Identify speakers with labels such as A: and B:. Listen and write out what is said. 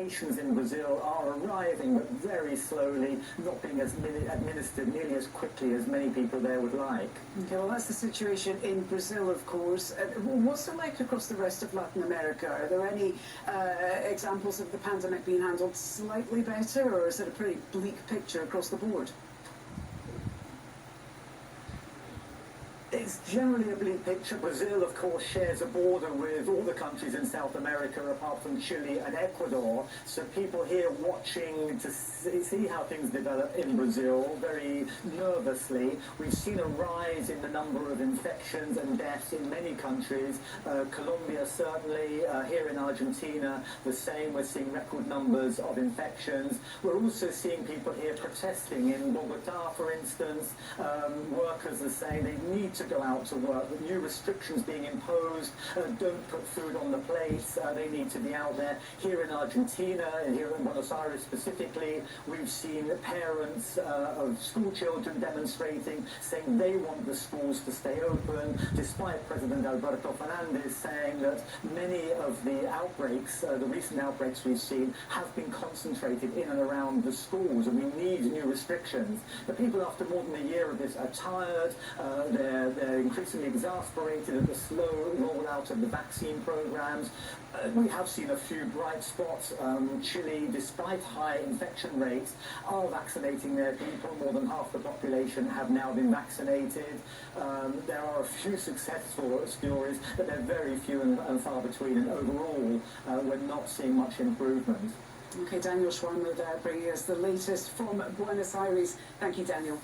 A: vaccinations in Brazil are arriving, but very slowly, not being administered nearly as quickly as many people there would like.
B: Okay, well, that's the situation in Brazil, of course. What's it like across the rest of Latin America? Are there any examples of the pandemic being handled slightly better, or is it a pretty bleak picture across the board?
A: It's generally a bleak picture. Brazil, of course, shares a border with all the countries in South America, apart from Chile and Ecuador. So people here watching to see how things develop in Brazil very nervously. We've seen a rise in the number of infections and deaths in many countries. Colombia, certainly. Here in Argentina, the same. We're seeing record numbers of infections. We're also seeing people here protesting. In Bogota, for instance, workers are saying they need to go out to work, with new restrictions being imposed, don't put food on the plates, they need to be out there. Here in Argentina, and here in Buenos Aires specifically, we've seen parents of school children demonstrating, saying they want the schools to stay open, despite President Alberto Fernandez saying that many of the outbreaks, the recent outbreaks we've seen, have been concentrated in and around the schools, and we need new restrictions. The people, after more than a year of this, are tired, they're increasingly exasperated at the slow rollout of the vaccine programs. We have seen a few bright spots. Chile, despite high infection rates, are vaccinating their people. More than half the population have now been vaccinated. There are a few successful stories, but they're very few and far between, and overall, we're not seeing much improvement.
B: Okay, Daniel Schwalm bringing us the latest from Buenos Aires. Thank you, Daniel.